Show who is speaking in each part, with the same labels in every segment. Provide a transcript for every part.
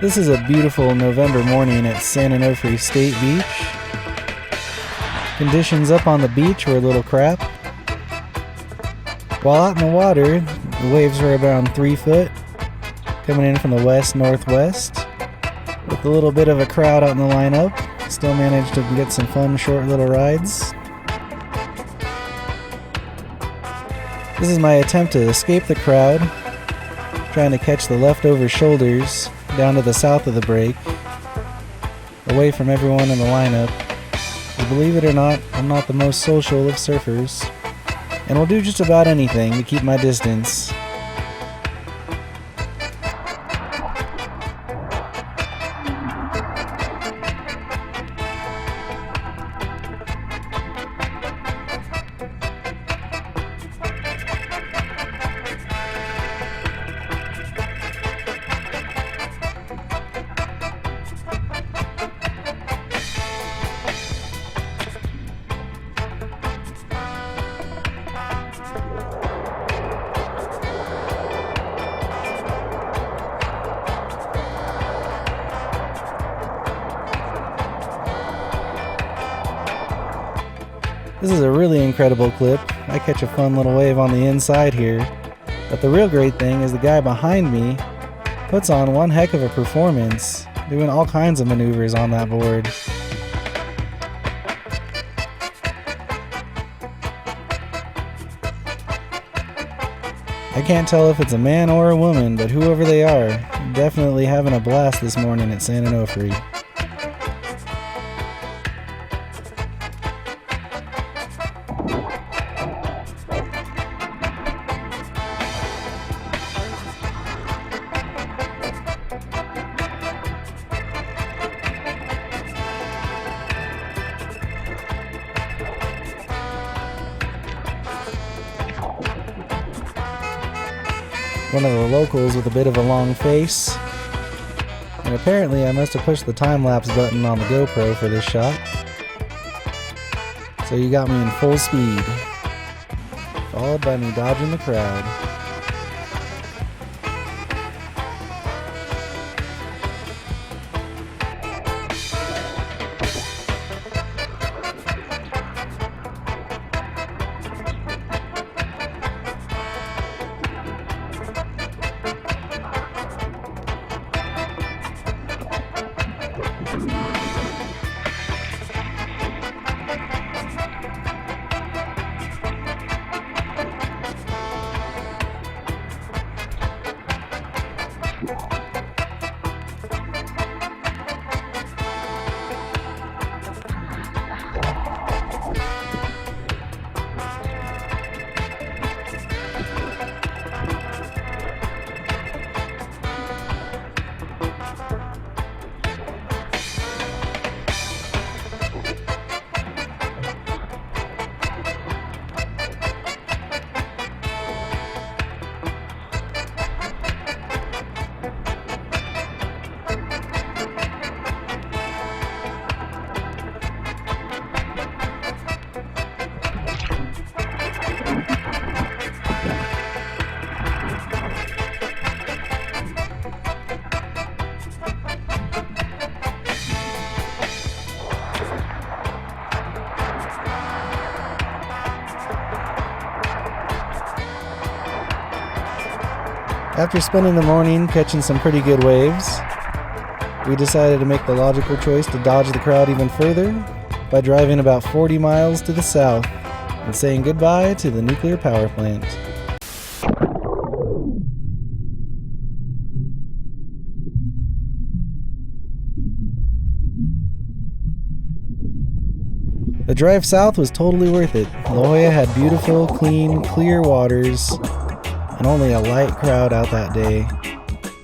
Speaker 1: This is a beautiful November morning at San Onofre State Beach. Conditions up on the beach were a little crap. While out in the water, the waves were around 3 foot, coming in from the west-northwest. With a little bit of a crowd out in the lineup, still managed to get some fun short little rides. This is my attempt to escape the crowd, trying to catch the leftover shoulders down to the south of the break, away from everyone in the lineup. But believe it or not, I'm not the most social of surfers, and will do just about anything to keep my distance. This is a really incredible clip. I catch a fun little wave on the inside here. But the real great thing is the guy behind me puts on one heck of a performance, doing all kinds of maneuvers on that board. I can't tell if it's a man or a woman, but whoever they are, definitely having a blast this morning at San Onofre. One of the locals with a bit of a long face, and apparently I must have pushed the time-lapse button on the GoPro for this shot, so you got me in full speed, followed by me dodging the crowd. After spending the morning catching some pretty good waves, we decided to make the logical choice to dodge the crowd even further by driving about 40 miles to the south and saying goodbye to the nuclear power plant. The drive south was totally worth it. La Jolla had beautiful, clean, clear waters, and only a light crowd out that day,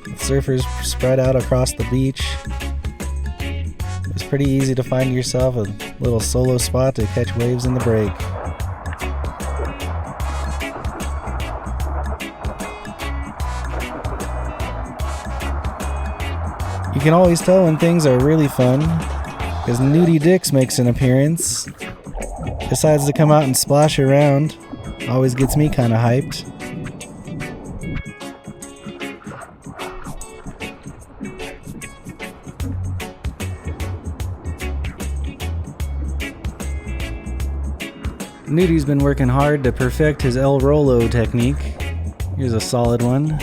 Speaker 1: with surfers spread out across the beach. It was pretty easy to find yourself a little solo spot to catch waves in the break. You can always tell when things are really fun, because Nudie Dix makes an appearance. Decides to come out and splash around. Always gets me kind of hyped. Nudi's been working hard to perfect his El Rolo technique. Here's a solid one.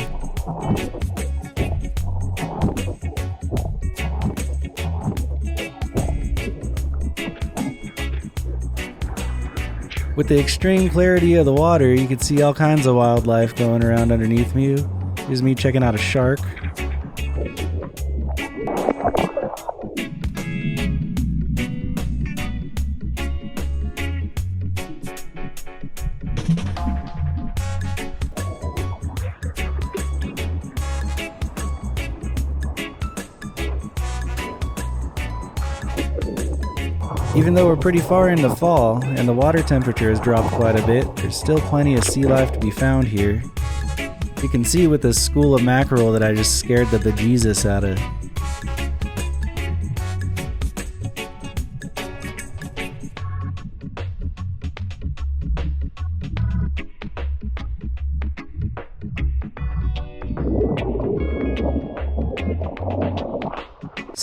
Speaker 1: With the extreme clarity of the water, you can see all kinds of wildlife going around underneath me. Here's me checking out a shark. Even though we're pretty far into fall and the water temperature has dropped quite a bit, there's still plenty of sea life to be found here. You can see with this school of mackerel that I just scared the bejesus out of.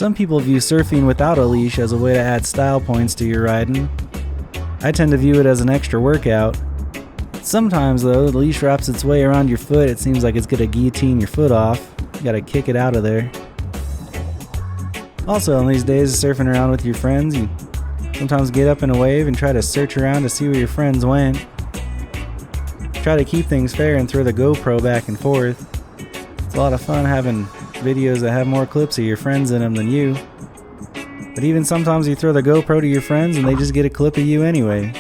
Speaker 1: Some people view surfing without a leash as a way to add style points to your riding. I tend to view it as an extra workout. Sometimes though, the leash wraps its way around your foot, it seems like it's gonna guillotine your foot off. You gotta kick it out of there. Also, on these days of surfing around with your friends, you sometimes get up in a wave and try to search around to see where your friends went. Try to keep things fair and throw the GoPro back and forth. It's a lot of fun having videos that have more clips of your friends in them than you. But even sometimes you throw the GoPro to your friends and they just get a clip of you anyway.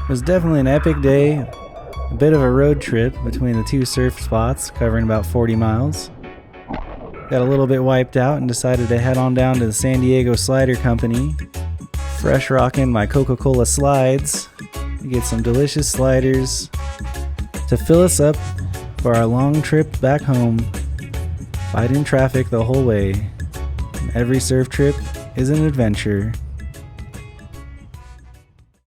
Speaker 1: It was definitely an epic day, a bit of a road trip between the two surf spots, covering about 40 miles. Got a little bit wiped out and decided to head on down to the San Diego Slider Company, fresh rocking my Coca-Cola slides, to get some delicious sliders to fill us up for our long trip back home, fighting traffic the whole way. And every surf trip is an adventure.